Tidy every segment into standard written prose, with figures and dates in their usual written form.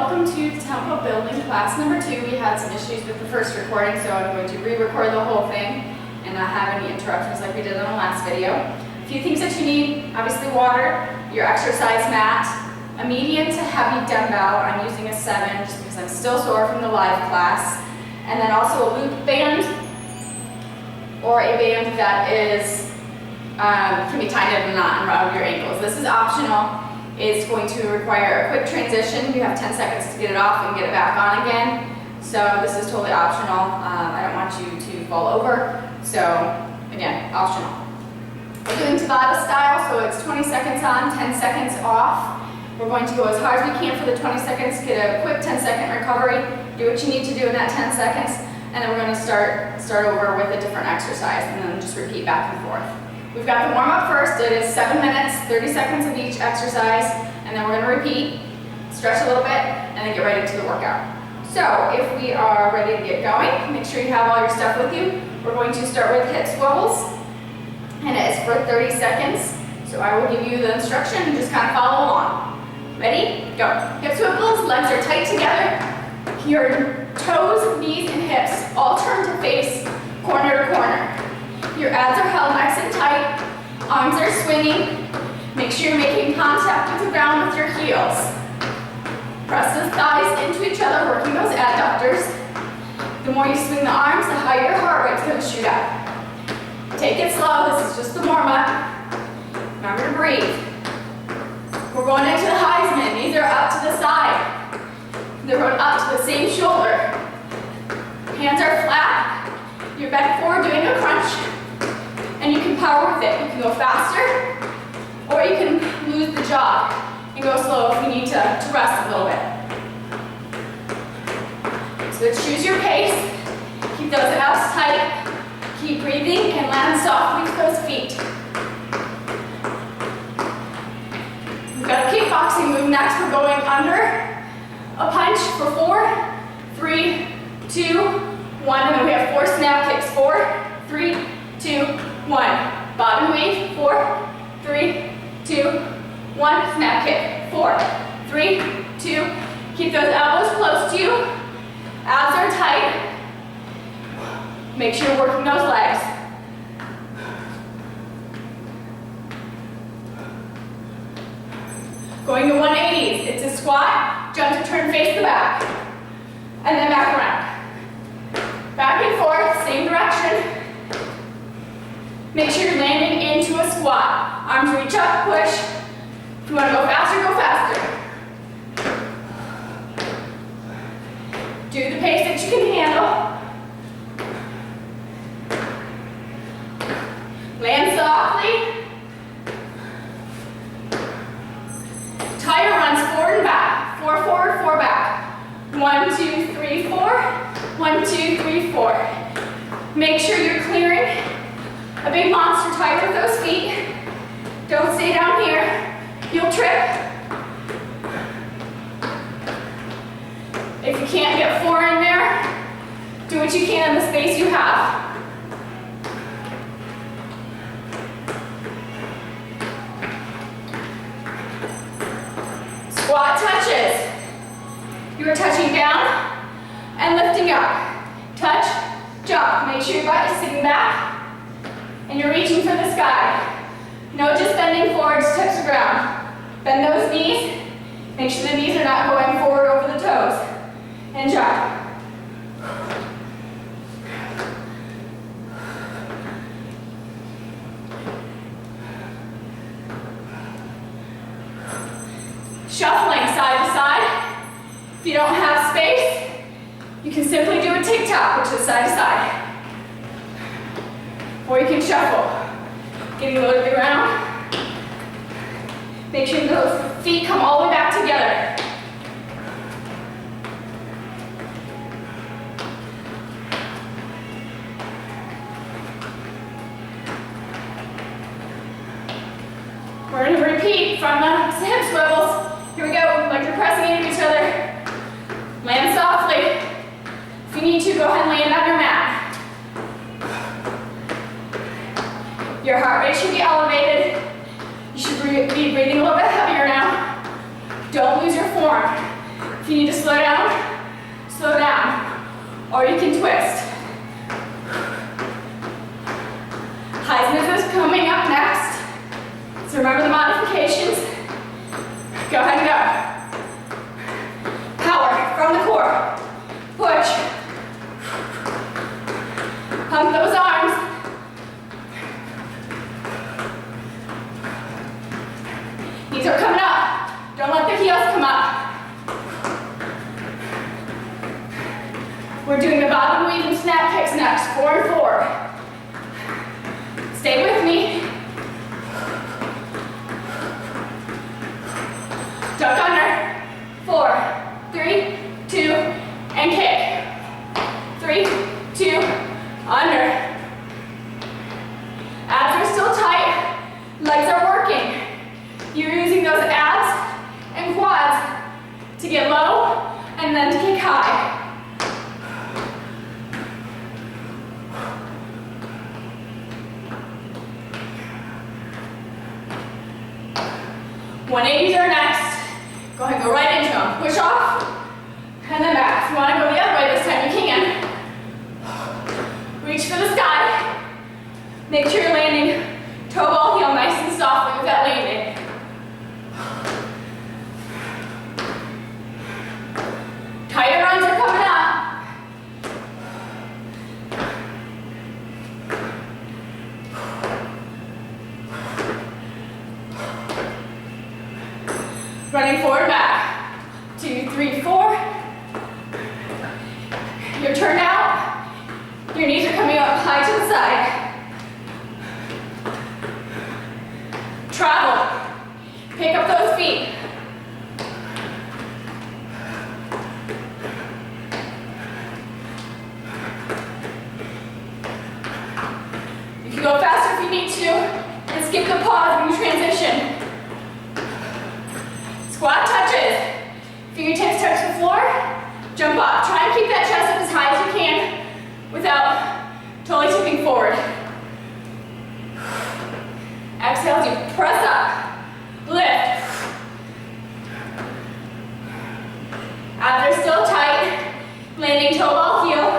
welcome to the Tempo Building class number 2. We had some issues with the first recording, so I'm going to re-record the whole thing and not have any interruptions like we did in the last video. A few things that you need: obviously water, your exercise mat, a medium to heavy dumbbell. I'm using a 7 just because I'm still sore from the live class, and then also a loop band or a band that is can be tied in a knot around your ankles. This is optional. It's going to require a quick transition. You have 10 seconds to get it off and get it back on again. So this is totally optional. I don't want you to fall over. So again, optional. We're doing Tabata style, so it's 20 seconds on, 10 seconds off. We're going to go as hard as we can for the 20 seconds, get a quick 10-second recovery, do what you need to do in that 10 seconds, and then we're going to start over with a different exercise, and then just repeat back and forth. We've got the warm-up first. It is 7 minutes, 30 seconds of each exercise, and then we're going to repeat, stretch a little bit, and then get right into the workout. So if we are ready to get going, make sure you have all your stuff with you. We're going to start with hip swivels, and it is for 30 seconds. So I will give you the instruction and just kind of follow along. Ready? Go. Hip swivels, legs are tight together. Your toes, knees, and hips all turn to face corner to corner. Your abs are held nice and tight. Arms are swinging. Make sure you're making contact with the ground with your heels. Press the thighs into each other, working those adductors. The more you swing the arms, the higher your heart rate's going to shoot up. Take it slow. This is just the warm-up. Remember to breathe. We're going into the Heisman. These are up to the side. They're going up to the same shoulder. Hands are flat. You're bent forward doing a crunch. And you can power with it. You can go faster, or you can lose the jog and go slow if you need to rest a little bit. So choose your pace. Keep those abs tight. Keep breathing and land softly with those feet. We've got a kickboxing move next. We're going under a punch for 4, 3, 2, 1. And then we have 4 snap kicks. 4, 3, 2, 1. Bottom wave. 4, 3, 2, 1. Snap kick. 4, 3, 2. Keep those elbows close to you. Abs are tight. Make sure you're working those legs. Going to 180s. It's a squat, jump to turn face the back, and then back around. Back and forth, same direction. Make sure you're landing into a squat. Arms reach up, push. If you want to go faster, go faster. Do the pace that you can handle. Land softly. Tighter runs forward and back. 4 forward, 4 back. 1, 2, 3, 4. 1, 2, 3, 4. Make sure you're clearing a big monster tight with those feet. Don't stay down here. You'll trip. If you can't get 4 in there, do what you can in the space you have. Squat touches. You are touching down and lifting up. Touch, jump. Make sure your butt is sitting back and you're reaching for the sky. No just bending forward to touch the ground. Bend those knees. Make sure the knees are not going forward over the toes. And jump. Shuffling side to side. If you don't have space, you can simply do a tick-tock, which is side to side. Or you can shuffle. Getting low to the ground. Make sure those feet come all the way back together. We're going to repeat from the hip swivels. Here we go, like you're pressing into each other. Land softly. If you need to, go ahead and land on your mat. Your heart rate should be elevated. You should be breathing a little bit heavier now. Don't lose your form. If you need to slow down, slow down. Or you can twist. Heisman is coming up next. So remember the modifications. Go ahead and go. Power from the core. Push. Pump those arms. Knees are coming up. Don't let the heels come up. We're doing the bottom weave and snap kicks next. 4 and 4. Stay with me. Duck under. 4, 3, 2, and kick. 3, 2, under. Abs are still tight. Legs are working. You're using those abs and quads to get low and then to kick high. 180s are next. Go ahead and go right into them. Push off, and then back. If you want to go the other way this time, you can. Reach for the sky. Make sure you're landing toe ball heel nice and softly with that landing. Tighter runs are coming up. Running forward, back. 2, 3, 4. You're turned out. Your knees are coming up high to the side. Travel. Pick up those feet. You can go faster if you need to, and skip the pause when you transition. Squat touches. Fingertips touch the floor. Jump up. Try and keep that chest up as high as you can without totally tipping forward. Exhale as you press up. Lift. Abs are still tight. Landing toe ball heel.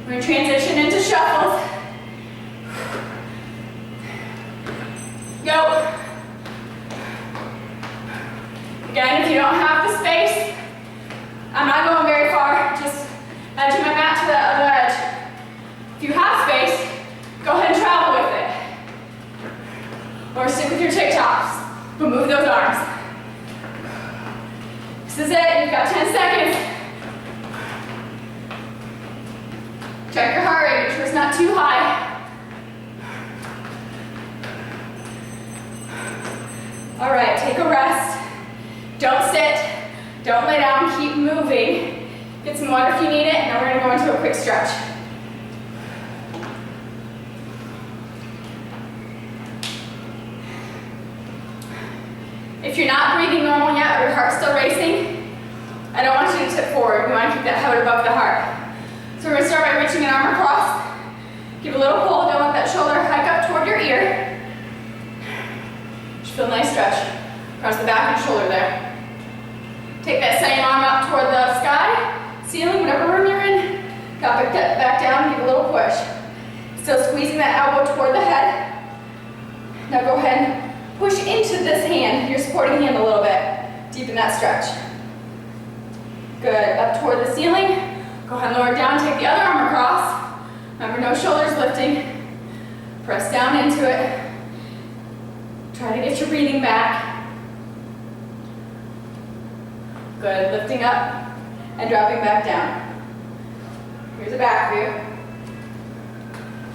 We're going to transition into shuffles. Go. Again, if you don't have the space, I'm not going very far, just edging my mat to that other edge. If you have space, go ahead and travel with it. Or stick with your TikToks, but move those arms. This is it, you've got 10 seconds. Check your heart rate, make sure it's not too high. All right, take a rest. Don't sit, don't lay down, keep moving. Get some water if you need it, and then we're gonna go into a quick stretch. If you're not breathing normal yet, or your heart's still racing, I don't want you to tip forward. We want to keep that head above the heart. So we're gonna start by reaching an arm across. Give a little pull, don't let that shoulder hike up toward your ear. Feel a nice stretch across the back and shoulder there. Take that same arm up toward the sky, ceiling, whatever room you're in. Drop it back down, give a little push. Still squeezing that elbow toward the head. Now go ahead and push into this hand, your supporting hand a little bit. Deepen that stretch. Good, up toward the ceiling. Go ahead and lower it down, take the other arm across. Remember, no shoulders lifting. Press down into it. Try to get your breathing back. Good, lifting up and dropping back down. Here's a back view.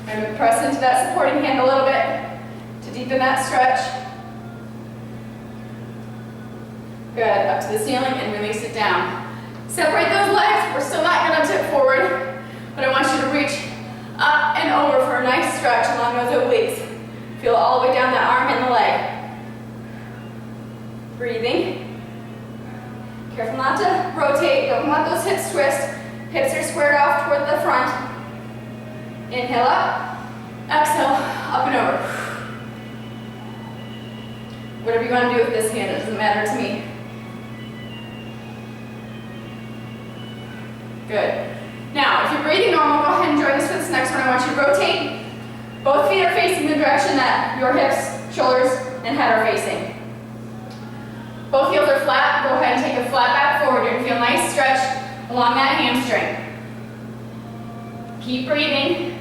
And press into that supporting hand a little bit to deepen that stretch. Good, up to the ceiling and release it down. Separate those legs, we're still not gonna tip forward, but I want you to reach up and over for a nice stretch along those obliques. Feel all the way down that arm and the leg. Breathing. Careful not to rotate, don't let those hips twist. Hips are squared off toward the front. Inhale up, exhale, up and over. Whatever you want to do with this hand, it doesn't matter to me. Good. Now, if you're breathing normal, go ahead and join us for this next one. I want you to rotate. Both feet are facing the direction that your hips, shoulders, and head are facing. Both heels are flat. Go ahead and take a flat back forward. You're going to feel a nice stretch along that hamstring. Keep breathing.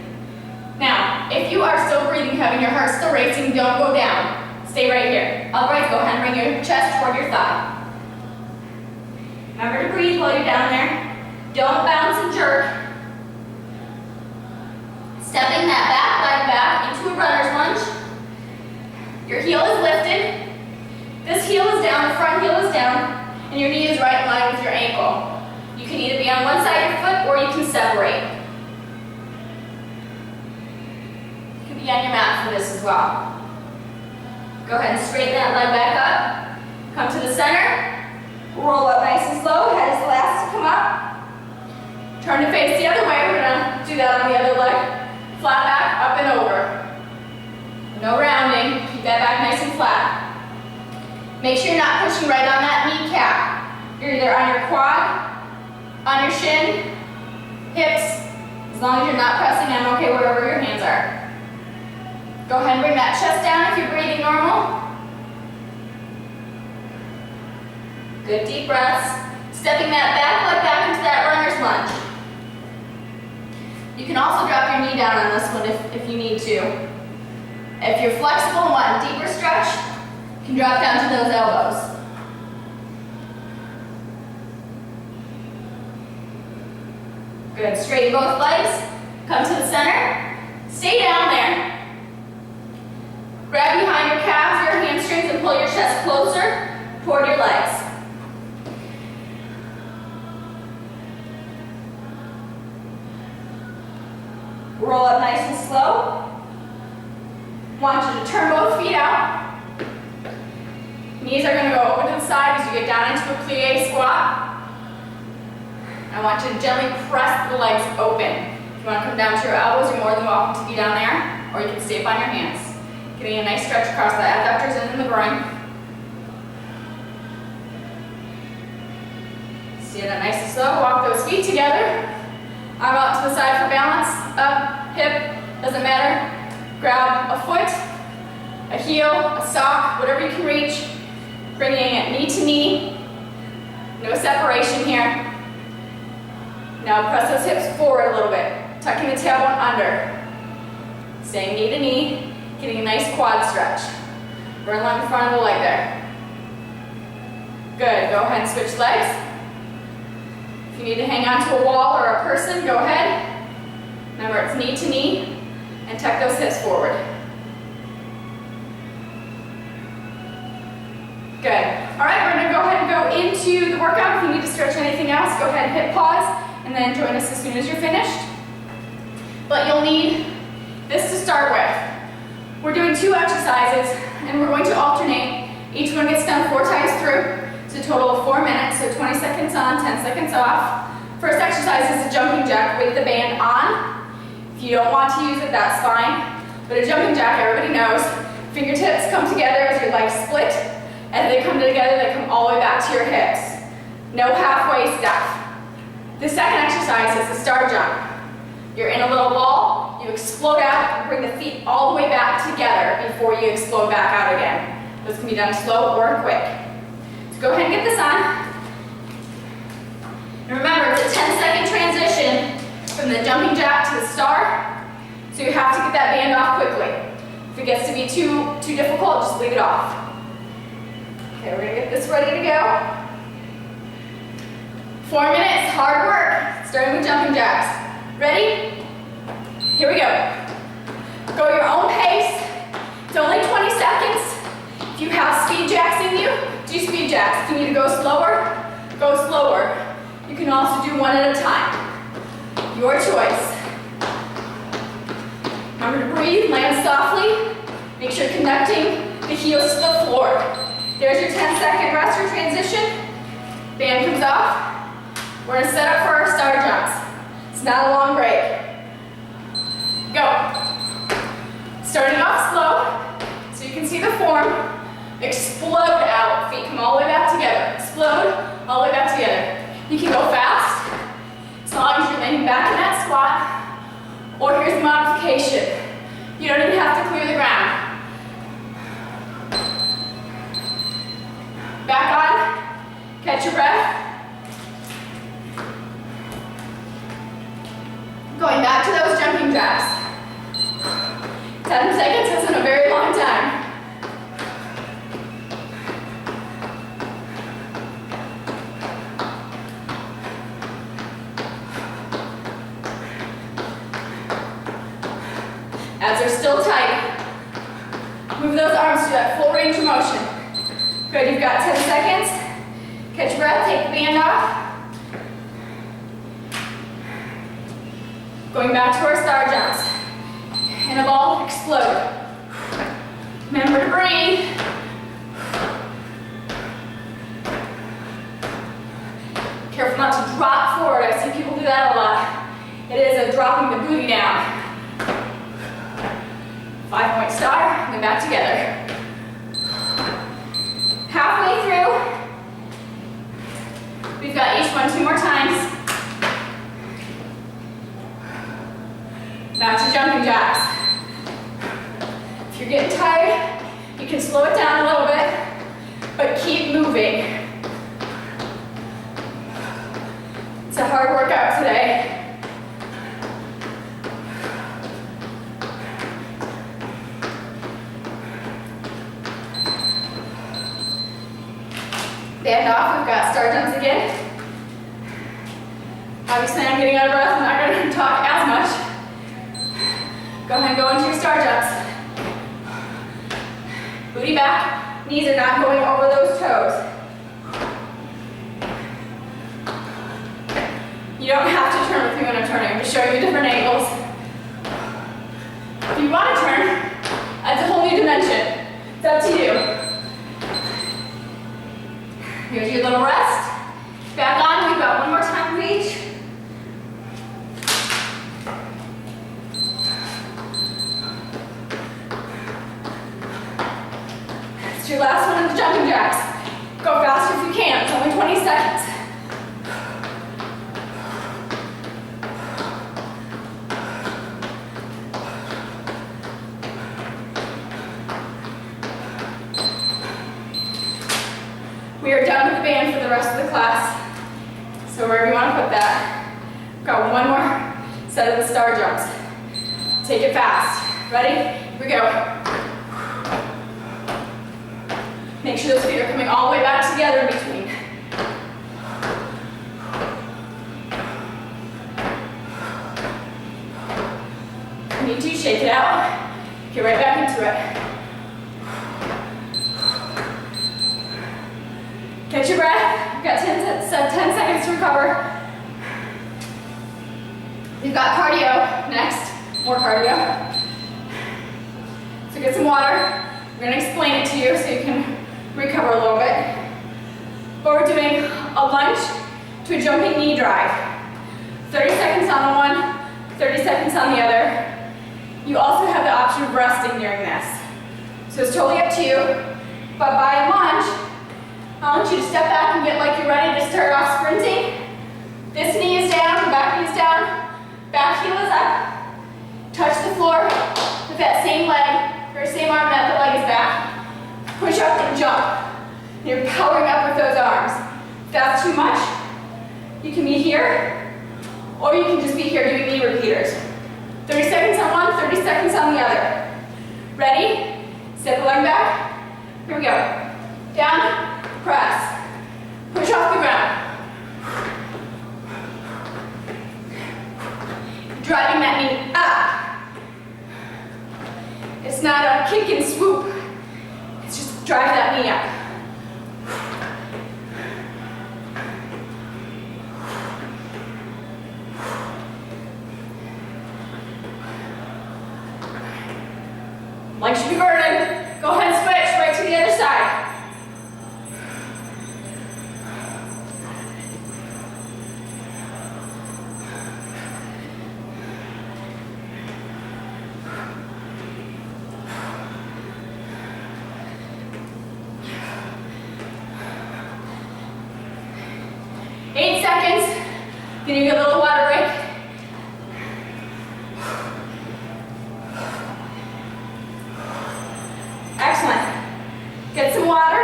Now, if you are still breathing heavy, your heart's still racing, don't go down. Stay right here. Otherwise, go ahead and bring your chest toward your thigh. Remember to breathe while you're down there. Don't bounce and jerk. Stepping that back leg back into a runner's lunge. Your heel is lifted. This heel is down, the front heel is down, and your knee is right in line with your ankle. You can either be on one side of your foot or you can separate. You can be on your mat for this as well. Go ahead and straighten that leg back up. Come to the center. Roll up nice and slow. Head is last to come up. Turn to face the other way. We're going to do that on the other leg. Flat back, up and over. No rounding. Keep that back nice and flat. Make sure you're not pushing right on that kneecap. You're either on your quad, on your shin, hips. As long as you're not pressing, I'm okay wherever your hands are. Go ahead and bring that chest down if you're breathing normal. Good deep breaths. Stepping that back leg back into that runner's lunge. You can also drop your knee down on this one if you need to. If you're flexible and want a deeper stretch, you can drop down to those elbows. Good. Straighten both legs. Come to the center. Stay down there. Grab behind your calves, your hamstrings, and pull your chest closer toward your legs. Roll up nice and slow. Want you to turn both feet out. Knees are going to go open to the side as you get down into a plie squat. I want you to gently press the legs open. If you want to come down to your elbows, you're more than welcome to be down there, or you can stay up on your hands. Getting a nice stretch across the adductors and in the groin. Stay that nice and slow. Walk those feet together. Arm out to the side for balance. Up, hip, doesn't matter. Grab a foot, a heel, a sock, whatever you can reach. Bringing it knee to knee. No separation here. Now press those hips forward a little bit. Tucking the tailbone under. Staying knee to knee. Getting a nice quad stretch. Burn along the front of the leg there. Good. Go ahead and switch legs. If you need to hang on to a wall or a person, go ahead. Remember, it's knee to knee. And tuck those hips forward. Good. All right, we're going to go ahead and go into the workout. If you need to stretch anything else, go ahead and hit pause and then join us as soon as you're finished. But you'll need this to start with. We're doing 2 exercises and we're going to alternate. Each one gets done 4 times through. It's a total of 4 minutes, so 20 seconds on, 10 seconds off. First exercise is a jumping jack with the band on. If you don't want to use it, that's fine. But a jumping jack, everybody knows, fingertips come together as your legs split. As they come together, they come all the way back to your hips. No halfway stuff. The second exercise is the star jump. You're in a little ball, you explode out, and bring the feet all the way back together before you explode back out again. This can be done slow or quick. So go ahead and get this on. And remember, it's a 10-second transition from the jumping jack to the star, so you have to get that band off quickly. If it gets to be too difficult, just leave it off. Okay, we're gonna get this ready to go. 4 minutes, hard work, starting with jumping jacks. Ready? Here we go. Go your own pace. It's only 20 seconds. If you have speed jacks in you, do speed jacks. If you need to go slower, go slower. You can also do one at a time. Your choice. Remember to breathe, land softly. Make sure you're connecting the heels to the floor. There's your 10-second rest or transition. Band comes off. We're going to set up for our star jumps. It's not a long break. Go. Starting off slow, so you can see the form. Explode all the way back together. You can go fast, as long as you're laying back in that squat, or here's the modification. You don't even have to clear the ground. Back on, catch your breath. Going back to those jumping jacks. 10 seconds isn't a very long time. Abs are still tight. Move those arms to that full range of motion. Good, you've got 10 seconds. Catch your breath, take the band off. Going back to our star jumps. And a ball, explode. Remember to breathe. Careful not to drop forward. I see people do that a lot. It is a dropping the booty down. 5-point star, and then back together. Halfway through. We've got each one 2 more times. Back to jumping jacks. If you're getting tired, you can slow it down a little bit, but keep moving. It's a hard workout today. Band off, we've got star jumps again. Obviously I'm getting out of breath, I'm not going to talk as much. Go ahead and go into your star jumps. Booty back, knees are not going over those toes. You don't have to turn with me when I'm turning. I'm just showing you different angles. If you want to turn, that's a whole new dimension. It's up to you. Here's your little rest. Back on, we've got 1 more time for each. It's your last one of the jumping jacks. Go faster if you can, it's only 20 seconds. We are done with the band for the rest of the class. So wherever you want to put that. Got 1 more set of the star jumps. Take it fast. Ready? Here we go. Make sure those feet are coming all the way back together in between. If you need to, shake it out. Get right back into it. Catch your breath. You've got 10 seconds to recover. We've got cardio next. More cardio. So get some water. I'm going to explain it to you so you can recover a little bit. But we're doing a lunge to a jumping knee drive. 30 seconds on the one, 30 seconds on the other. You also have the option of resting during this. So it's totally up to you. But by a lunge, I want you to step back and get like you're ready to start off sprinting. This knee is down, the back knee is down, back heel is up. Touch the floor with that same leg, or same arm that the leg is back. Push up and jump. You're powering up with those arms. If that's too much, you can be here, or you can just be here doing knee repeaters. 30 seconds on one, 30 seconds on the other. Ready? Step the leg back. Here we go. Down, press. Push off the ground. Driving that knee up. It's not a kick and swoop. It's just drive that knee up. Leg should be burning. Go ahead and switch right to the other side. Gonna get a little water break. Excellent. Get some water,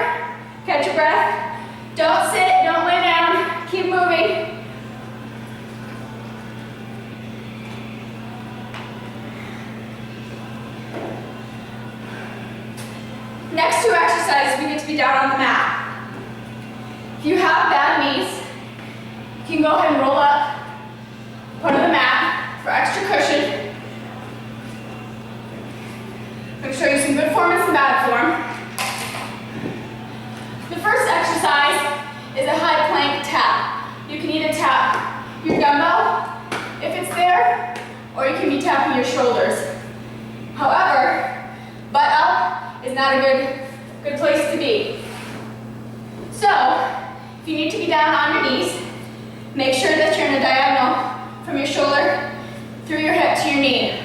catch your breath. Don't sit, don't lay down, keep moving. Next two exercises, we get to be down on the mat. If you have bad knees, you can go ahead and roll up, put on the mat for extra cushion. I'm going to show you some good form and some bad form. The first exercise is a high plank tap. You can either tap your dumbbell, if it's there, or you can be tapping your shoulders. However, butt up is not a good place to be. So, if you need to be down on your knees, make sure that you're in a diagonal from your shoulder through your hip to your knee,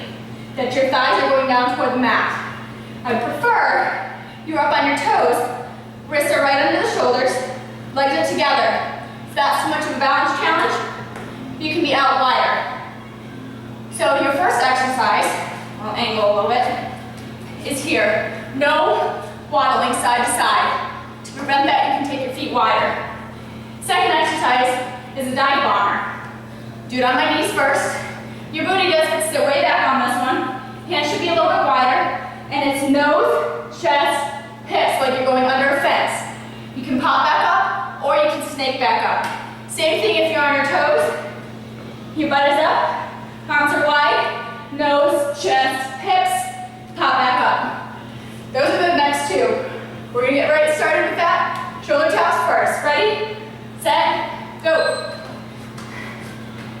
that your thighs are going down toward the mat. I prefer you're up on your toes, wrists are right under the shoulders, legs are together. If that's too much of a balance challenge, you can be out wider. So your first exercise, I'll angle a little bit, is here. No waddling side to side. To prevent that, you can take your feet wider. Second exercise is a dive bomber. Do it on my knees first. Your booty does sit way back on this one. Hands should be a little bit wider. And it's nose, chest, hips, like you're going under a fence. You can pop back up, or you can snake back up. Same thing if you're on your toes. Your butt is up, arms are wide, nose, chest, hips, pop back up. Those are the next two. We're gonna get right started with that. Shoulder taps first. Ready, set, go.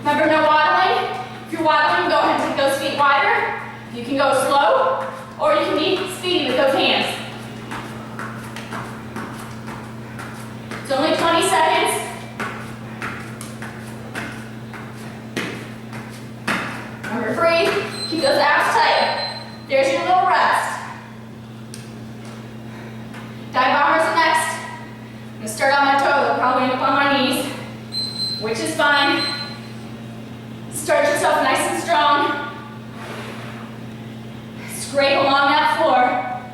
Remember, no waddling. If you're waddling, go ahead and take those feet wider. You can go slow, or you can be speedy with those hands. It's only 20 seconds. Remember, breathe. Keep those abs tight. There's your little rest. Dive bombers are next. I'm going to start on my toe. I'll probably end up on my knees, which is fine. Start yourself nice and strong. Scrape along that floor.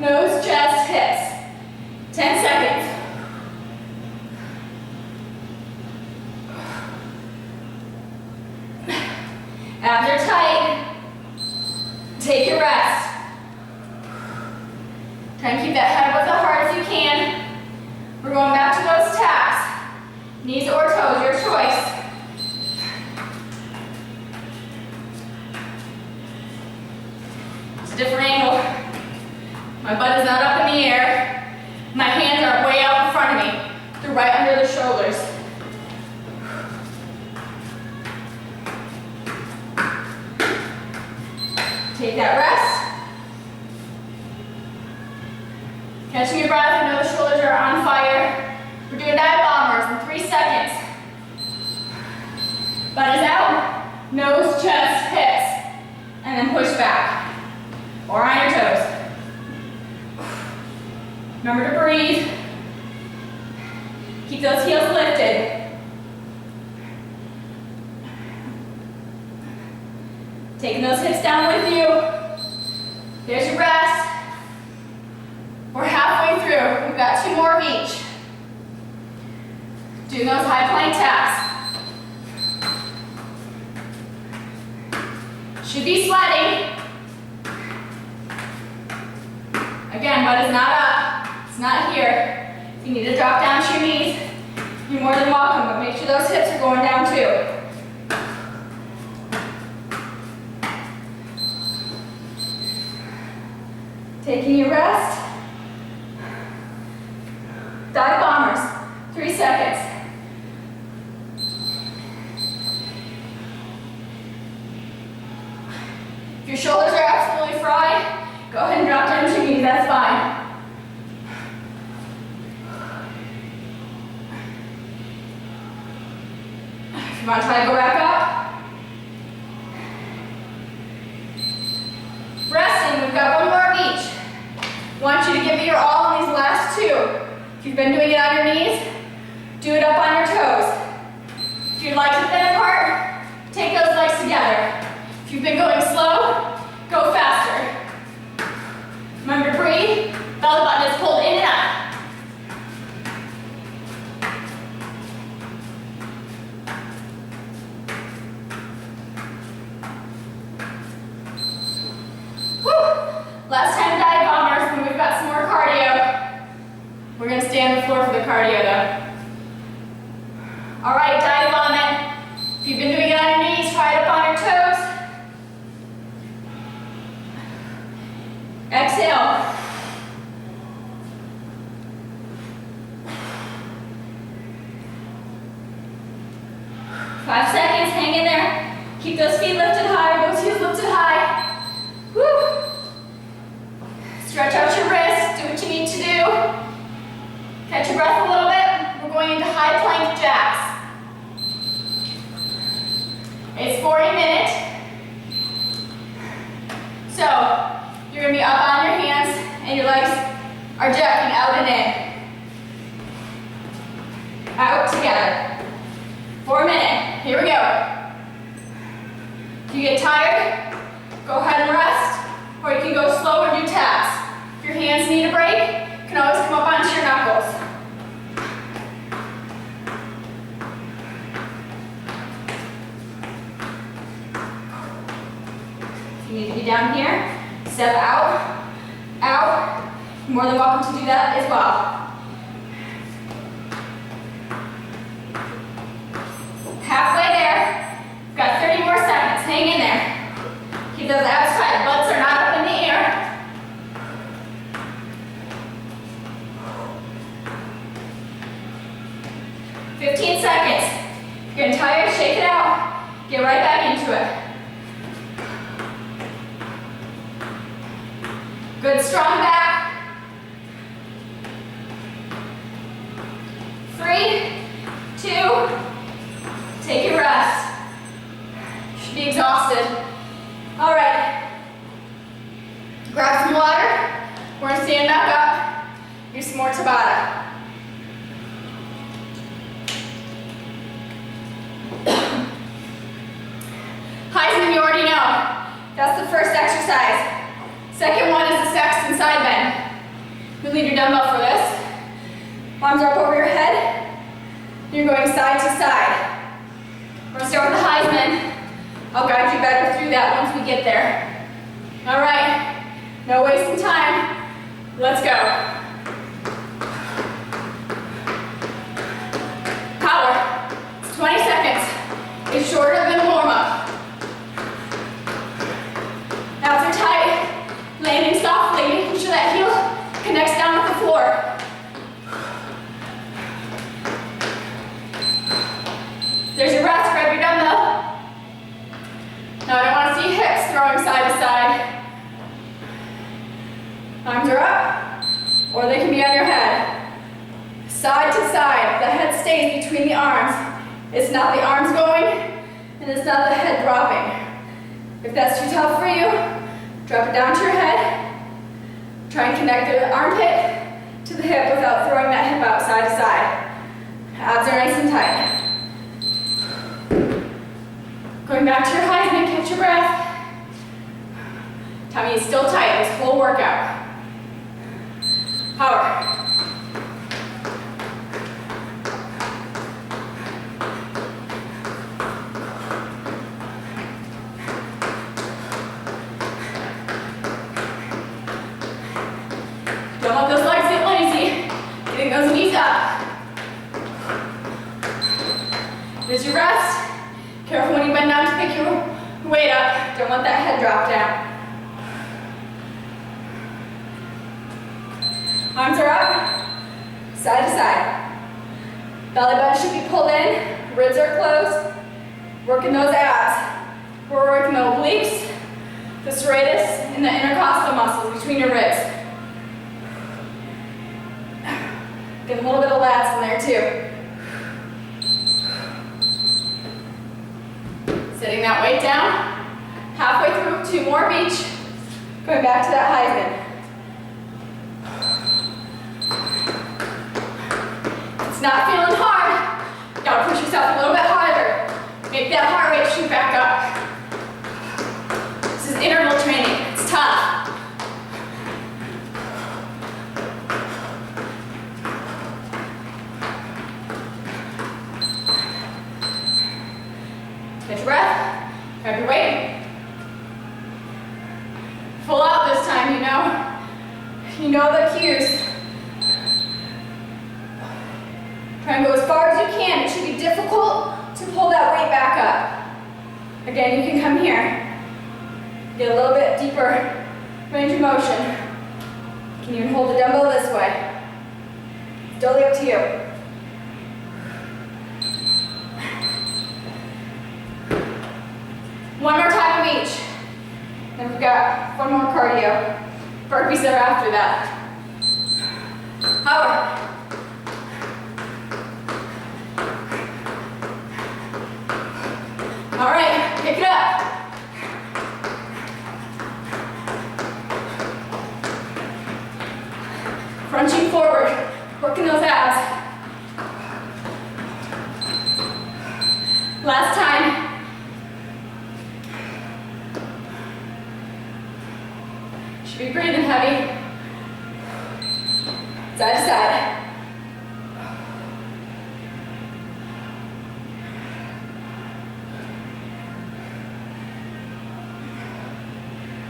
Nose, chest, hips. 10 seconds. Abs are tight. Take your rest. Try and keep that head above the heart if you can. We're going back to those taps. Knees or toes, your choice. It's a different angle. My butt is not up in the air. My hands are way out in front of me. They're right under the shoulders. Take that rest. Catching your breath. I know the shoulders are on fire. We're doing dive bombers in 3 seconds. Butt is out. Nose, chest, hips. And then push back. Or on your toes. Remember to breathe. Keep those heels lifted. Taking those hips down with you. There's your rest. We're halfway through. We've got 2 more of each. Doing those high plank taps. Should be sweating. Again, butt is not up. It's not here. If you need to drop down to your knees, you're more than welcome, but make sure those hips are going down too. Taking your rest. Dive bombers, 3 seconds. If your shoulders are absolutely fried, go ahead and drop down to your knees, that's fine. If you want to try to go back up. Resting, we've got 1 more of each. I want you to give it your all on these last 2. If you've been doing it on your knees, do it up on your toes. If you'd like to thin apart, Take those legs together. If you've been going slow, go faster. Remember to breathe. Belly button is pulled in and up. Woo! Last time dive bombers, and we've got some more cardio. We're gonna stay on the floor for the cardio though. All right, dive vomit. If you've been doing it on your knees, try it up on your toes. Exhale. Five seconds, hang in there. Keep those feet lifted high, those heels lifted high. Woo! Stretch out your wrists, do what you need to do. Catch your breath a little bit. We're going into high plank jacks. It's 40 minutes. So, you're gonna be up on your hands and your legs are jacking out and in. Out together. 4 minutes. Here we go. If you get tired, go ahead and rest, or you can go slow and do taps. If your hands need a break, you can always come up onto your knuckles. If you need to be down here, step out, out. You're more than welcome to do that as well. Halfway there. We've got 30 more seconds. Hang in there. Keep those abs tight. Butts are not up in the air. $15 seconds. If you're getting tired, shake it out. Get right back into it. Good, strong back. 3, 2, take your rest. You should be exhausted. All right. Grab some water. We're gonna stand back up. Do some more Tabata. Heisman, you already know. That's the first exercise. Second one is the Sexton side bend. You'll need your dumbbell for this. Arms are up over your head. You're going side to side. We're gonna start with the Heisman. I'll guide you better through that once we get there. All right, no wasting time. Let's go. Power. It's 20 seconds. It's shorter than warm up. Abs are tight. Landing softly, making sure that heel connects down with the floor. There's your rest, grab your dumbbell. Now I don't want to see hips throwing side to side. Arms are up, or they can be on your head. Side to side, the head stays between the arms. It's not the arms going, and it's not the head dropping. If that's too tough for you, drop it down to your head. Try and connect the armpit to the hip without throwing that hip out side to side. Abs are nice and tight. Going back to your Heisman, catch your breath. Tummy is still tight this whole workout. Power. Don't let those legs get lazy. Getting those knees up. There's your rest. Careful when you bend down to pick your weight up. Don't let that head drop down. Arms are up, side to side. Belly button should be pulled in, ribs are closed. Working those abs. We're working the obliques, the serratus, and the intercostal muscles between your ribs. Get a little bit of lats in there too. Sitting that weight down, halfway through, 2 more of each. Going back to that Heisman. If it's not feeling hard, you gotta push yourself a little bit harder. Make that heart rate shoot back You know the cues. Try and go as far as you can. It should be difficult to pull that weight back up. Again, you can come here. Get a little bit deeper range of motion. You can even hold the dumbbell this way. It's totally up to you. One more time of each. Then we've got one more cardio. Burpees are after that. Power. All right, pick it up. Crunching forward, working those abs. Last time. Should be breathing heavy. Side to side.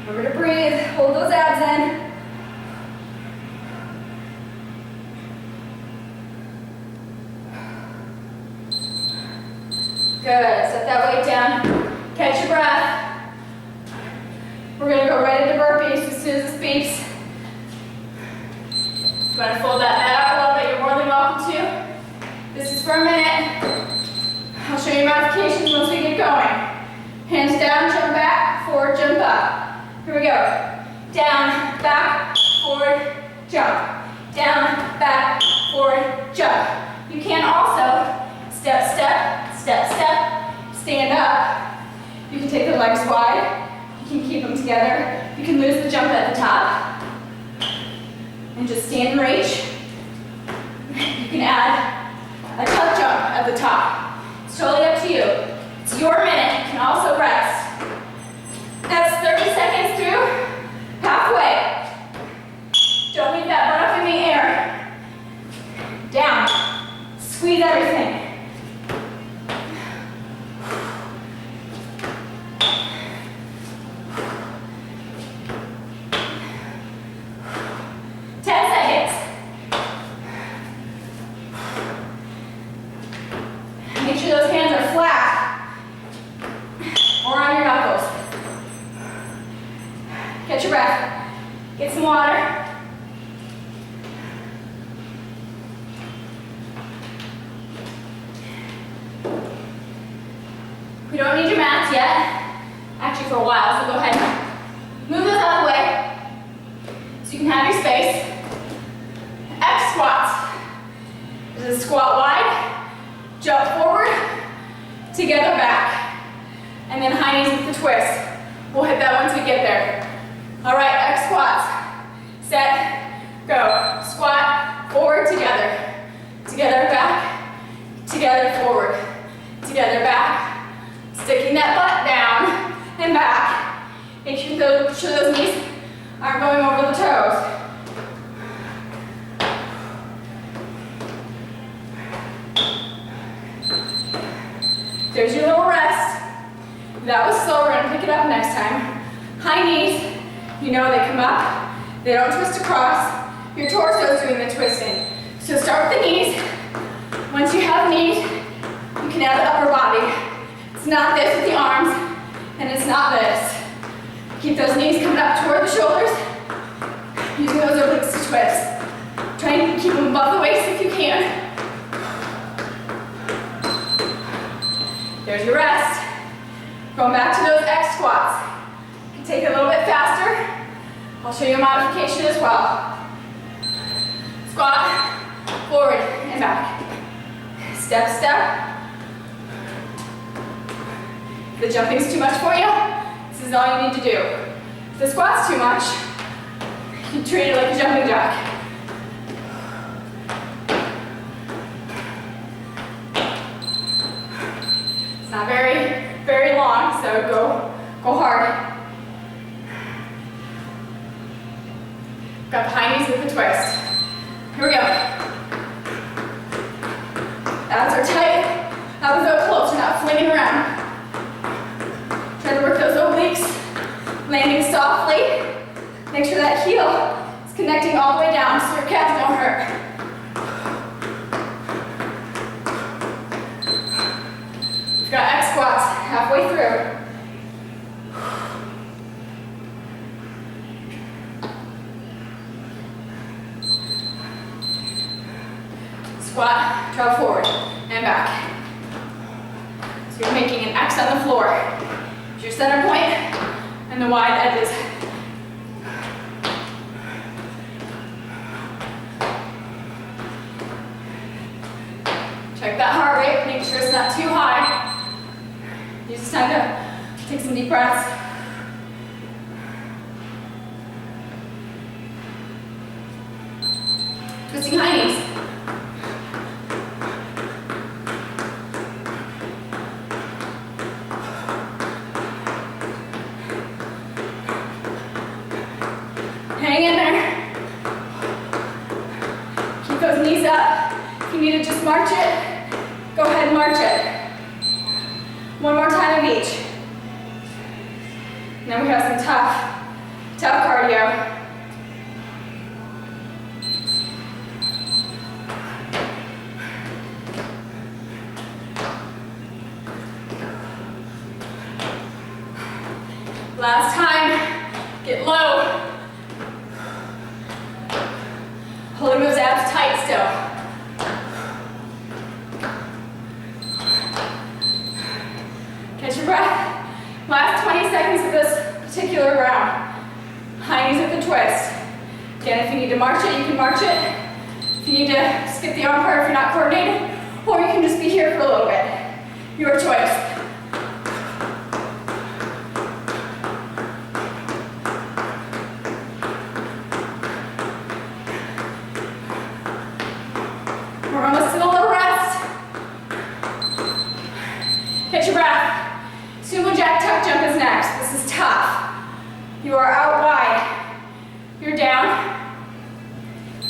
Remember to breathe, hold those abs in. Good, set that weight down, catch your breath. We're gonna go right into burpees as soon as this beeps. If you wanna fold that mat out a little bit, you're more than welcome to. This is for a minute. I'll show you modifications once we get going. Hands down, jump back, forward, jump up. Here we go. Down, back, forward, jump. Down, back, forward, jump. You can also step, step, step, step, stand up. You can take the legs wide. You can keep them together. You can lose the jump at the top. And just stand and reach. You can add a tuck jump at the top. It's totally up to you. It's your minute. You can also rest. That's 30 seconds through, halfway. Don't leave that butt up in the air. Down, squeeze everything. Catch your breath. Get some water. We don't need your mats yet. Actually, for a while, so go ahead and move those out of the way so you can have your space. X squats. This is squat wide, jump forward, together back, and then high knees with the twist. We'll hit that once we get there. All right, X squats. Set, go. Squat, forward, together. Together, back. Together, forward. Together, back. Sticking that butt down and back. Make sure those knees aren't going over the toes. There's your little rest. That was slow. We're gonna pick it up next time. High knees. You know they come up, they don't twist across. Your torso is doing the twisting. So start with the knees. Once you have knees, you can add the upper body. It's not this with the arms, and it's not this. Keep those knees coming up toward the shoulders, using those obliques to twist. Try and keep them above the waist if you can. There's your rest. Going back to those X squats. Take it a little bit faster. I'll show you a modification as well. Squat, forward and back. Step, step. If the jumping's too much for you, this is all you need to do. If the squat's too much, you treat it like a jumping jack. It's not very long, so go hard. Got the high knees with the twist. Here we go. Abs are tight. Elbows go close. You're not flinging around. Try to work those obliques. Landing softly. Make sure that heel is connected connecting all the way down so your calves don't hurt. We've got X squats halfway through. Squat, draw forward, and back. So you're making an X on the floor. It's your center point and the wide edges. Check that heart rate, make sure it's not too high. Use this time to take some deep breaths. Twisting high knees. Hang in there. Keep those knees up. If you need to just march it, go ahead and march it. One more time of each. And then we have some tough cardio. Last time, get low. Holding those abs tight still. Catch your breath. Last 20 seconds of this particular round. High knees with the twist. Again, if you need to march it, you can march it. If you need to skip the arm part if you're not coordinated, or you can just be here for a little bit. Your choice. We're almost to the little rest. Catch your breath. Sumo jack tuck jump is next. This is tough. You are out wide. You're down,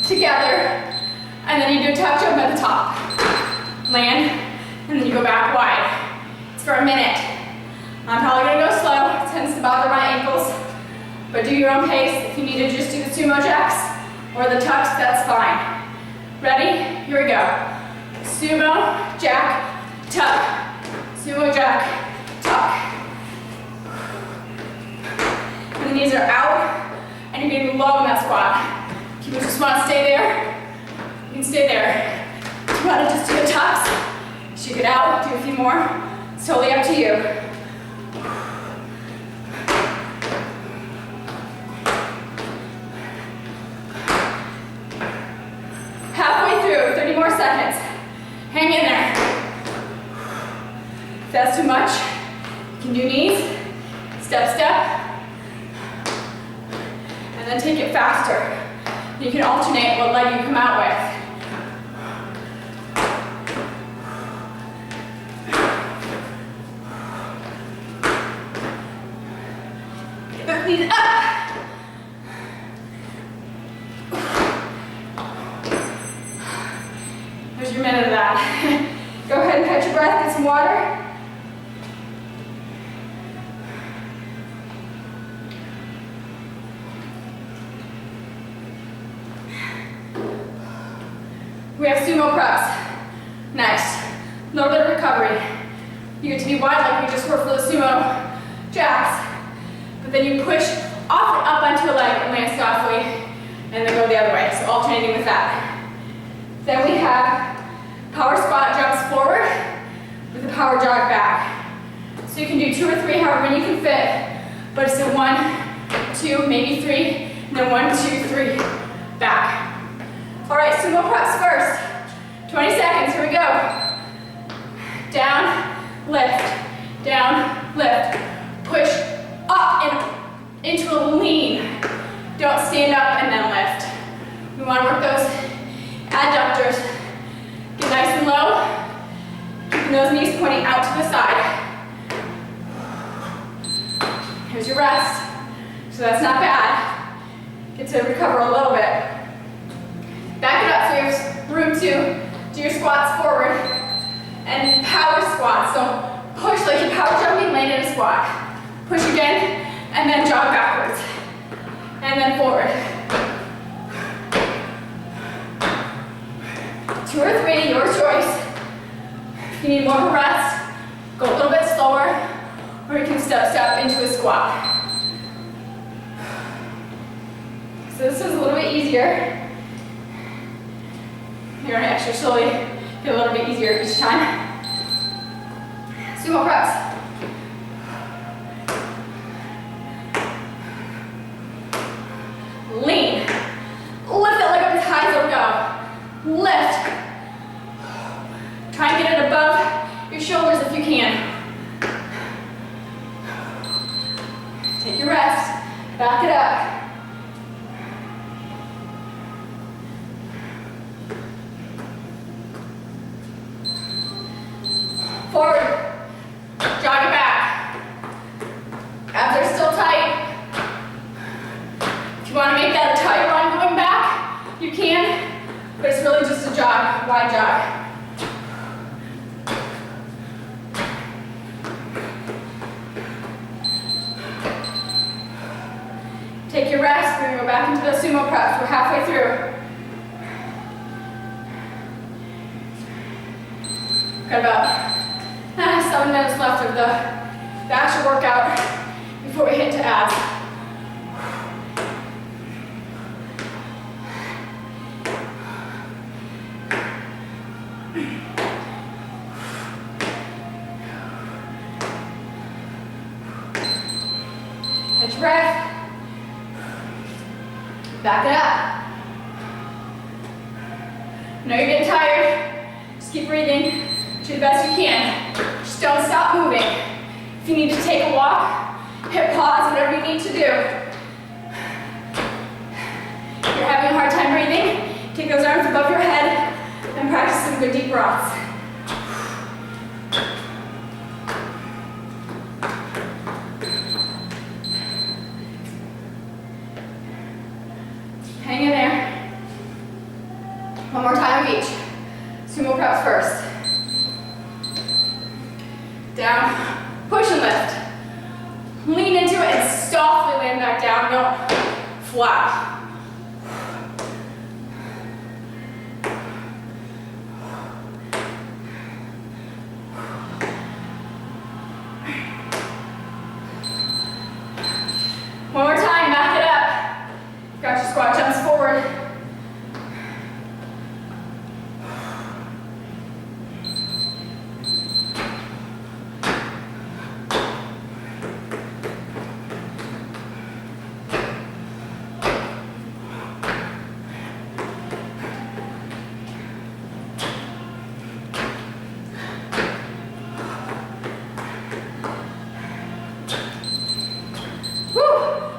together, and then you do a tuck jump at the top. Land, and then you go back wide. It's for a minute. I'm probably gonna go slow. It tends to bother my ankles, but do your own pace. If you need to just do the sumo jacks or the tucks, that's fine. Ready? Here we go. Sumo, jack, tuck. Sumo, jack, tuck. And the knees are out, and you're getting low in that squat. If you just want to stay there, you can stay there. If you want to just do the tucks, shake it out, do a few more. It's totally up to you. Halfway through, 30 more seconds. Hang in there. If that's too much, you can do knees, step, step, and then take it faster. You can alternate what leg you come out with. Get those knees up. There's your minute of that. Go ahead and catch your breath, get some water. We have sumo preps. Next, a little bit of recovery. You get to be wide like we just were for the sumo jacks, but then you push off and up onto a leg and land softly, and then go the other way, so alternating with that. Then we have power squat jumps forward with a power jog back. So you can do 2 or 3, however many you can fit, but it's a 1, 2, maybe 3, and then 1, 2, 3, back. All right, sumo preps first. 20 seconds, here we go. Down, lift, push up and into a lean. Don't stand up and then lift. We want to work those adductors. Get nice and low, keeping those knees pointing out to the side. Here's your rest. So that's not bad. Get to recover a little bit. Back it up so you have room to do your squats forward and power squats. So push like you're power jumping, land in a squat. Push again, and then jog backwards. And then forward. 2 or 3, your choice. If you need more of a rest, go a little bit slower, or you can step into a squat. So this is a little bit easier. You're gonna actually slowly get a little bit easier each time. Sumo preps. Lean. Lift that leg up as high as it'll go. Lift. Try and get it above your shoulders if you can. Take your rest. Back it up. Forward. Jog it back. Abs are still tight. If you want to make that a tight run going back, you can, but it's really just a jog, wide jog. Take your rest, we're going to go back into the sumo preps. We're halfway through. Got about 7 minutes left of the actual workout before we hit to abs. Catch your breath. Back it up. I know you're getting tired. Just keep breathing. Do the best you can. Just don't stop moving. If you need to take a walk, hit pause, whatever you need to do. If you're having a hard time breathing, take those arms above your head and practice some good deep breaths. Hang in there. One more time of each. Sumo preps first. Down, push and lift. Lean into it and softly land back down, no, flat. One more time, back it up. Got your squat jumps forward.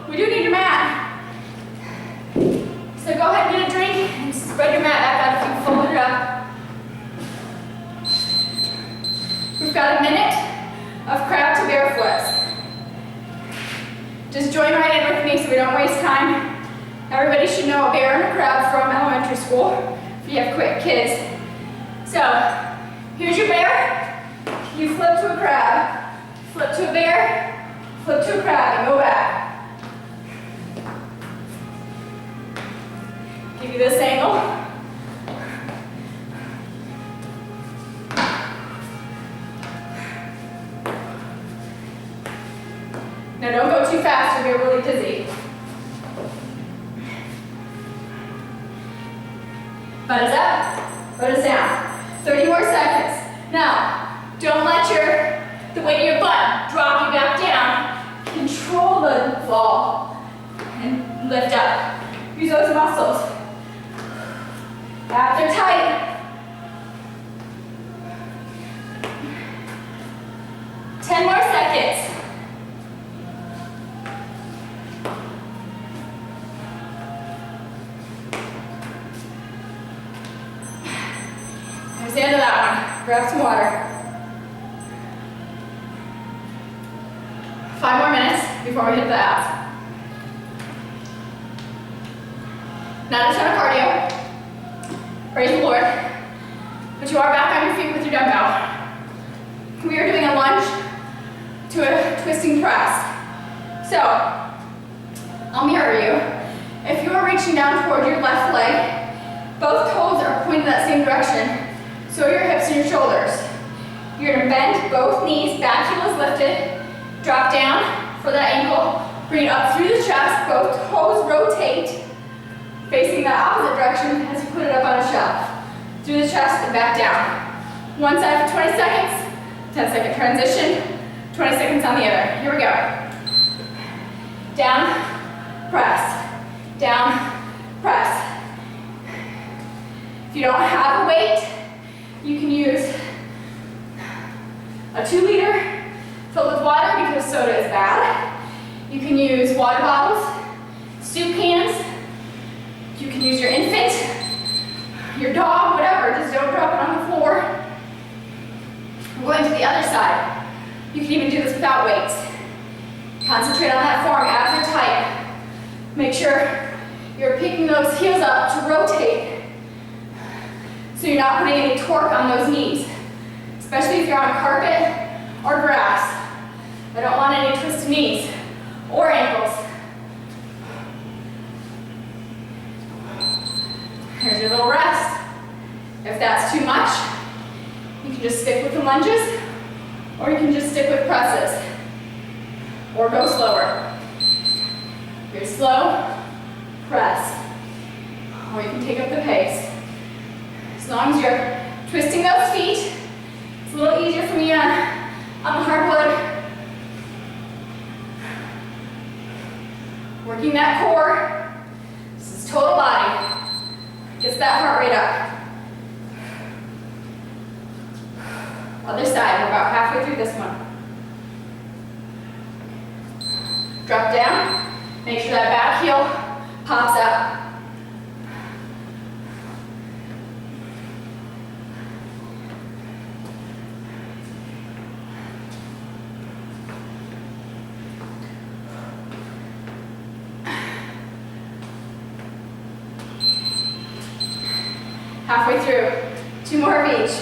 We do need your mat. So go ahead and get a drink and spread your mat back out if you fold it up. We've got a minute of crab to bear flips. Just join right in with me so we don't waste time. Everybody should know a bear and a crab from elementary school if you have quick kids. So here's your bear. You flip to a crab. Flip to a bear. Flip to a crab and go back. Give you this angle. Now don't go too fast, you'll get really dizzy. Butt is up, butt is down. 30 more seconds. Now, don't let the weight of your butt drop you back down. Control the fall and lift up. Use those muscles. Abs are tight. 10 more seconds. There's the end of that one. Grab some water. 5 more minutes before we hit the abs. Not a ton of cardio. Praise the Lord. But you are back on your feet with your dumbbell. We are doing a lunge to a twisting press. So, I'll mirror you. If you are reaching down toward your left leg, both toes are pointing that same direction. Twist in your shoulders. You're gonna bend both knees, back heel is lifted, drop down for that ankle, bring it up through the chest, both toes rotate, facing the opposite direction as you put it up on a shelf. Through the chest and back down. One side for 20 seconds, 10-second transition, 20 seconds on the other. Here we go. Down, press, down, press. If you don't have a weight, you can use a 2-liter filled with water because soda is bad. You can use water bottles, soup cans. You can use your infant, your dog, whatever. Just don't drop it on the floor. I'm going to the other side. You can even do this without weights. Concentrate on that form. Abs are tight. Make sure you're picking those heels up to rotate so you're not putting any torque on those knees, especially if you're on carpet or grass. I don't want any twisted knees or ankles. Here's your little rest. If that's too much, you can just stick with the lunges, or you can just stick with presses, or go slower. You're slow, press, or you can take up the pace. As long as you're twisting those feet, it's a little easier for me on the hardwood. Working that core. This is total body. Gets that heart rate up. Other side, we're about halfway through this one. Drop down, make sure that back heel pops up. Halfway through, 2 more of each.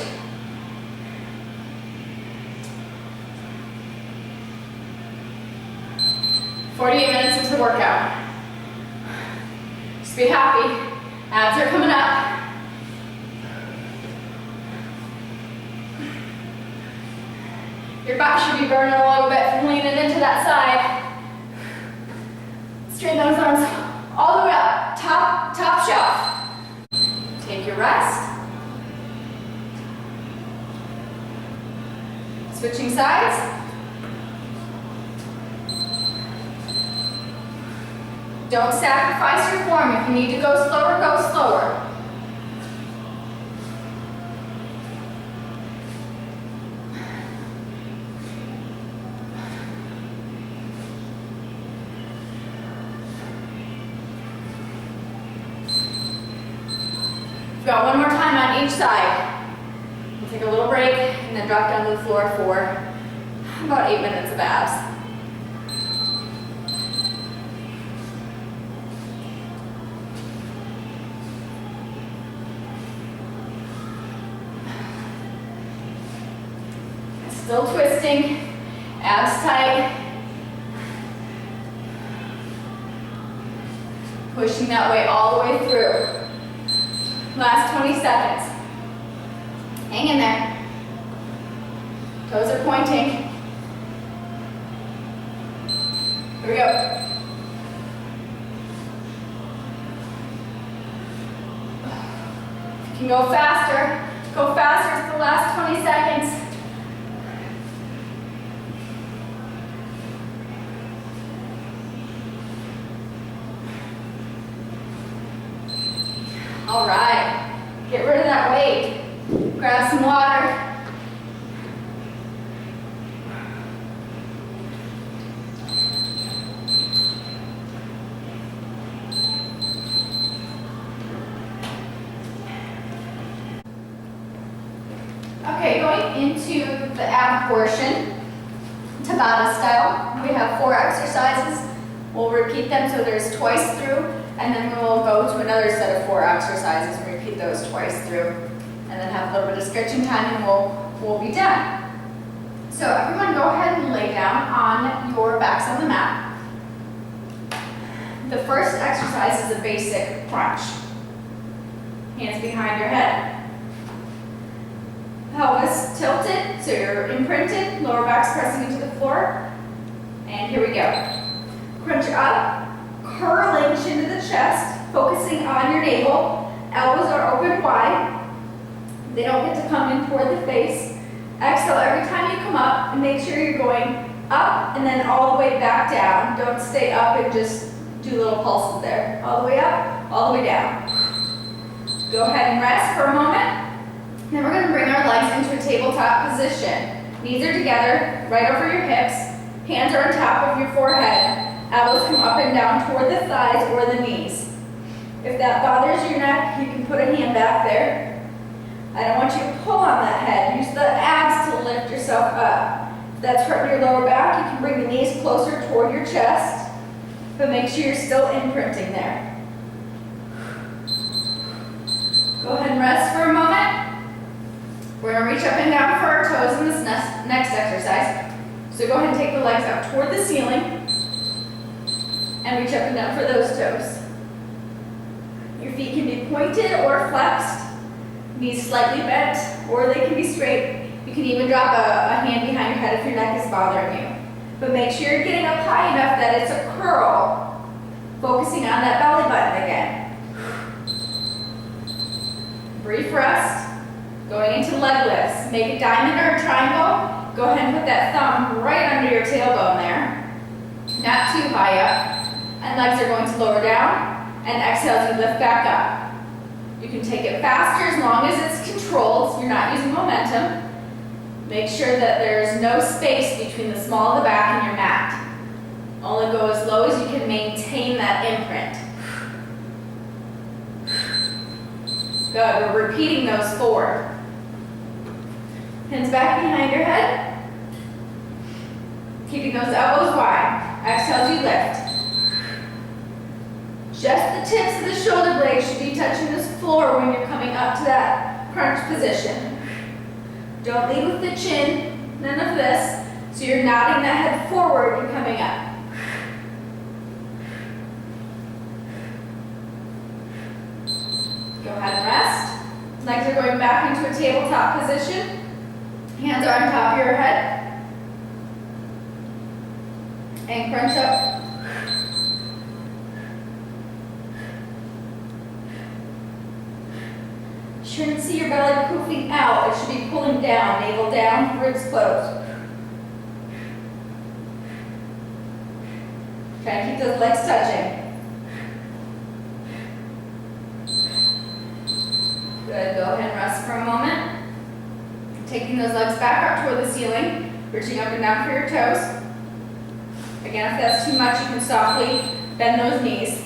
Minutes into the workout. Just be happy. Abs are coming up. Your back should be burning a little bit from leaning into that side. Straighten those arms all the way up. Top shelf. Take your rest. Switching sides. Don't sacrifice your form. If you need to go slower, go slower. We've got one more time on each side. We'll take a little break and then drop down to the floor for about 8 minutes of abs. Still twisting, abs tight. Pushing that weight all the way through. Last 20 seconds. Hang in there. Toes are pointing. Here we go. If you can go faster. Go faster for the last 20 seconds. All right, get rid of that weight. Grab some water. Okay, going into the ab portion, Tabata style. We have 4 exercises. We'll repeat them so there's twice through. And then we'll go to another set of 4 exercises and repeat those twice through. And then have a little bit of stretching time and we'll be done. So everyone go ahead and lay down on your backs on the mat. The first exercise is a basic crunch. Hands behind your head. Pelvis tilted, so you're imprinted, lower back's pressing into the floor. And here we go. Crunch up, curling chin to the chest, focusing on your navel. Elbows are open wide. They don't get to come in toward the face. Exhale every time you come up, and make sure you're going up and then all the way back down. Don't stay up and just do little pulses there. All the way up, all the way down. Go ahead and rest for a moment. Then we're going to bring our legs into a tabletop position. Knees are together, right over your hips. Hands are on top of your forehead. Elbows come up and down toward the thighs or the knees. If that bothers your neck, you can put a hand back there. I don't want you to pull on that head. Use the abs to lift yourself up. If that's hurting your lower back, you can bring the knees closer toward your chest, but make sure you're still imprinting there. Go ahead and rest for a moment. We're going to reach up and down for our toes in this next exercise. So go ahead and take the legs out toward the ceiling and reach up and down for those toes. Your feet can be pointed or flexed, knees slightly bent, or they can be straight. You can even drop a hand behind your head if your neck is bothering you. But make sure you're getting up high enough that it's a curl, focusing on that belly button again. Brief rest. Going into leg lifts. Make a diamond or a triangle. Go ahead and put that thumb right under your tailbone there. Not too high up. And legs are going to lower down. And exhale as you lift back up. You can take it faster as long as it's controlled, so you're not using momentum. Make sure that there's no space between the small of the back and your mat. Only go as low as you can maintain that imprint. Good, we're repeating those 4. Hands back behind your head. Keeping those elbows wide. Exhale as you lift. Just the tips of the shoulder blades should be touching this floor when you're coming up to that crunch position. Don't lead with the chin, none of this. So you're nodding that head forward and coming up. Go ahead and rest. Legs are going back into a tabletop position. Hands are on top of your head. And crunch up. Shouldn't see your belly poofing out. It should be pulling down, navel down, ribs closed. Try to keep those legs touching. Good, go ahead and rest for a moment. Taking those legs back up toward the ceiling, reaching up and down for your toes. Again, if that's too much, you can softly bend those knees.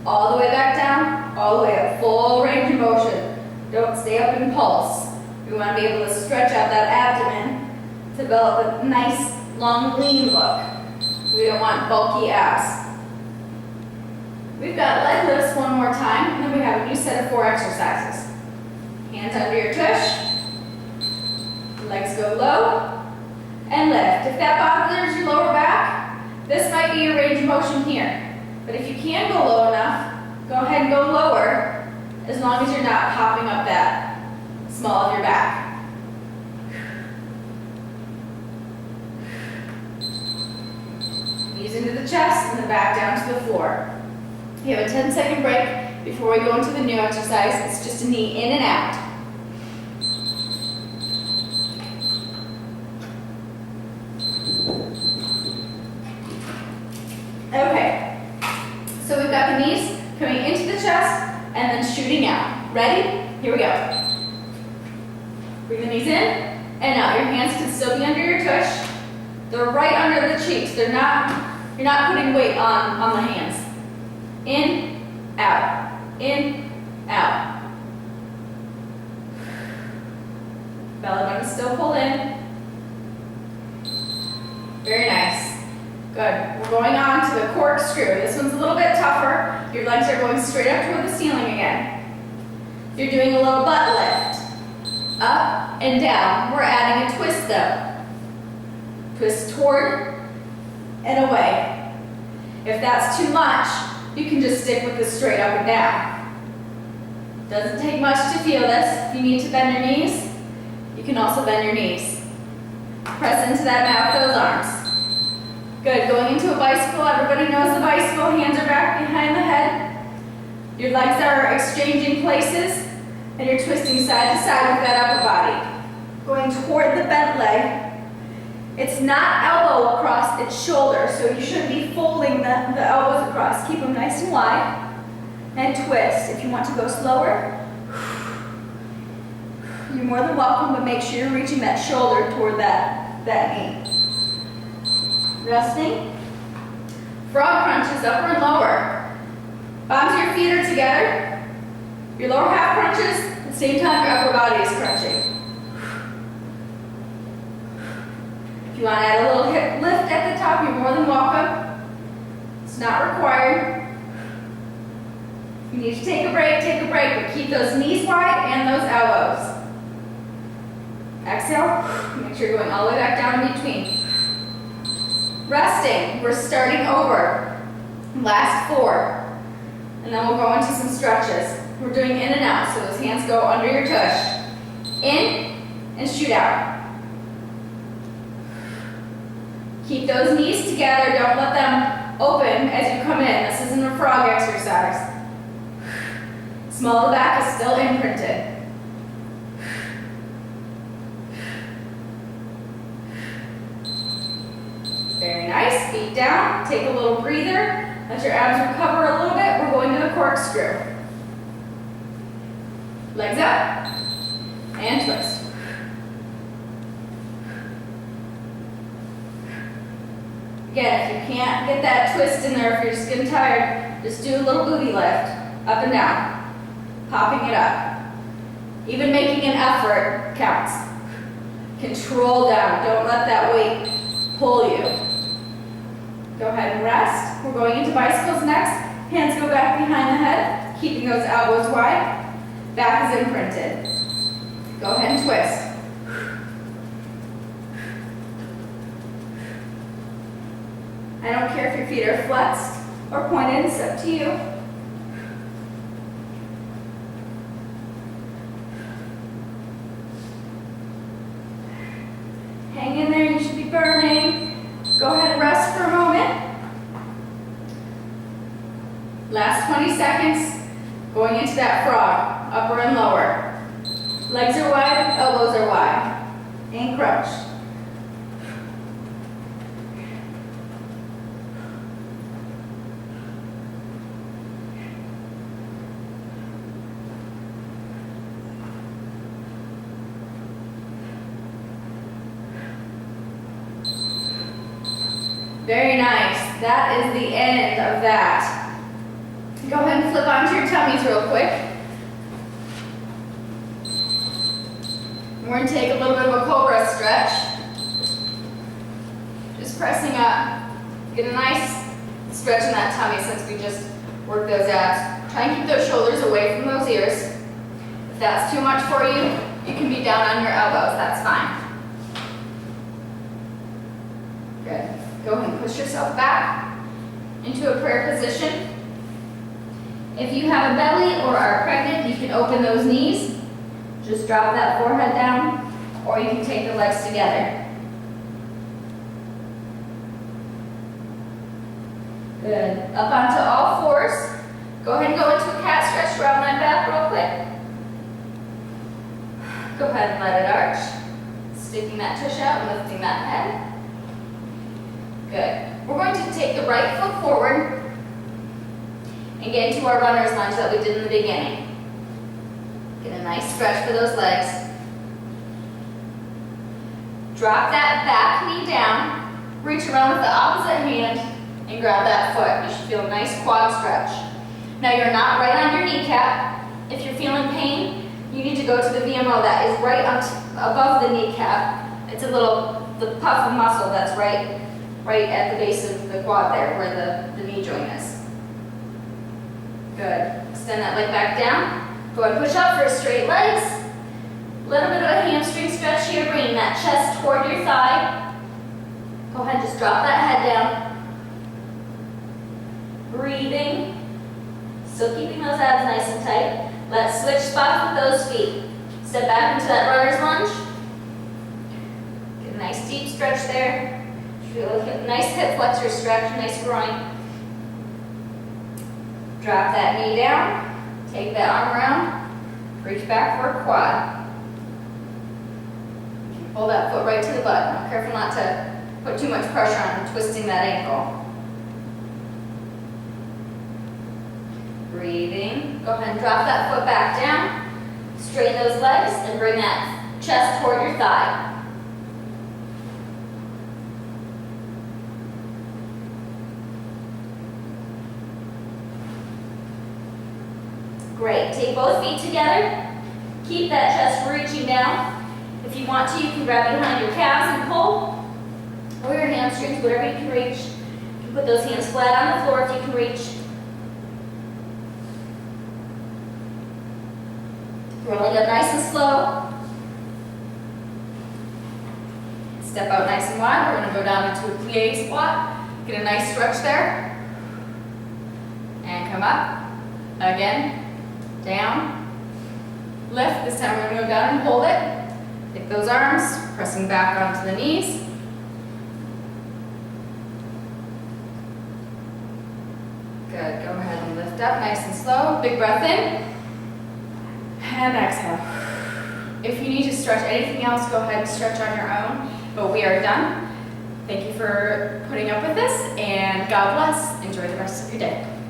All the way back down, all the way up, full range of motion. Don't stay up and pulse. We want to be able to stretch out that abdomen, develop a nice, long, lean look. We don't want bulky abs. We've got leg lifts one more time, and then we have a new set of 4 exercises. Hands under your tush. Legs go low and lift. If that bothers your lower back, this might be your range of motion here. But if you can go low enough, go ahead and go lower, as long as you're not popping up that small of your back. Knees into the chest and then back down to the floor. You have a 10-second break before we go into the new exercise. It's just a knee in and out. Okay, so we've got the knees coming into the chest and then shooting out. Ready? Here we go. Bring the knees in and out. Your hands can still be under your tush. They're right under the cheeks. You're not putting weight on the hands. In, out, in, out. Belly button still pulled in. Very nice. Good. We're going on to the corkscrew. This one's a little bit tougher. Your legs are going straight up toward the ceiling again. You're doing a little butt lift. Up and down. We're adding a twist though. Twist toward and away. If that's too much, you can just stick with the straight up and down. Doesn't take much to feel this. If you need to bend your knees, you can also bend your knees. Press into that mat with those arms. Good, going into a bicycle, everybody knows the bicycle, hands are back behind the head. Your legs are exchanging places, and you're twisting side to side with that upper body. Going toward the bent leg. It's not elbow across, it's shoulder, so you shouldn't be folding the elbows across. Keep them nice and wide. And twist. If you want to go slower, you're more than welcome, but make sure you're reaching that shoulder toward that knee. Resting. Frog crunches, upper and lower. Bottoms of your feet are together. Your lower half crunches, at the same time your upper body is crunching. If you want to add a little hip lift at the top, you're more than welcome. It's not required. If you need to take a break, but keep those knees wide and those elbows. Exhale, make sure you're going all the way back down in between. Resting, we're starting over. Last 4. And then we'll go into some stretches. We're doing in and out, so those hands go under your tush. In and shoot out. Keep those knees together, don't let them open as you come in. This isn't a frog exercise. Small of the back is still imprinted. Very nice, feet down, take a little breather, let your abs recover a little bit. We're going to the corkscrew. Legs up, and twist. Again, if you can't get that twist in there, if you're just getting tired, just do a little booty lift, up and down. Popping it up. Even making an effort counts. Control down. Don't let that weight pull you. Go ahead and rest. We're going into bicycles next. Hands go back behind the head, keeping those elbows wide. Back is imprinted. Go ahead and twist. I don't care if your feet are flexed or pointed, it's up to you. Hang in there, you should be burning. Go ahead and rest for a moment. Last 20 seconds, going into that frog, upper and lower. Legs are wide, elbows are wide. And crunch. Very nice. That is the end of that. Go ahead and flip onto your tummies real quick. We're going to take a little bit of a cobra stretch. Just pressing up. Get a nice stretch in that tummy since we just worked those abs. Try and keep those shoulders away from those ears. If that's too much for you, you can be down on your elbows. That's fine. Good. Go ahead and push yourself back into a prayer position. If you have a belly or are pregnant, you can open those knees. Just drop that forehead down, or you can take the legs together. Good. Up onto all fours. Go ahead and go into a cat stretch around that back real quick. Go ahead and let it arch. Sticking that tush out and lifting that head. Good. We're going to take the right foot forward and get into our runner's lunge that we did in the beginning. Get a nice stretch for those legs. Drop that back knee down, reach around with the opposite hand, and grab that foot. You should feel a nice quad stretch. Now you're not right on your kneecap. If you're feeling pain, you need to go to the VMO that is right above the kneecap. It's the puff of muscle that's right at the base of the quad there, where the knee joint is. Good. Extend that leg back down. Go ahead and push up for straight legs. Little bit of a hamstring stretch here, bringing that chest toward your thigh. Go ahead, just drop that head down. Breathing. Still keeping those abs nice and tight. Let's switch spots with those feet. Step back into that runner's lunge. Get a nice deep stretch there. Feel a nice hip flexor stretch, nice groin. Drop that knee down. Take that arm around. Reach back for a quad. Pull that foot right to the butt. Now, careful not to put too much pressure on twisting that ankle. Breathing. Go ahead and drop that foot back down. Straighten those legs and bring that chest toward your thigh. Great. Take both feet together. Keep that chest reaching down. If you want to, you can grab behind your calves and pull, or your hamstrings, whatever you can reach. You can put those hands flat on the floor if you can reach. Rolling up nice and slow. Step out nice and wide. We're going to go down into a plie squat. Get a nice stretch there. And come up. Again. Down. Lift. This time we're going to go down and hold it. Take those arms, pressing back onto the knees. Good. Go ahead and lift up nice and slow. Big breath in. And exhale. If you need to stretch anything else, go ahead and stretch on your own. But we are done. Thank you for putting up with this, and God bless. Enjoy the rest of your day.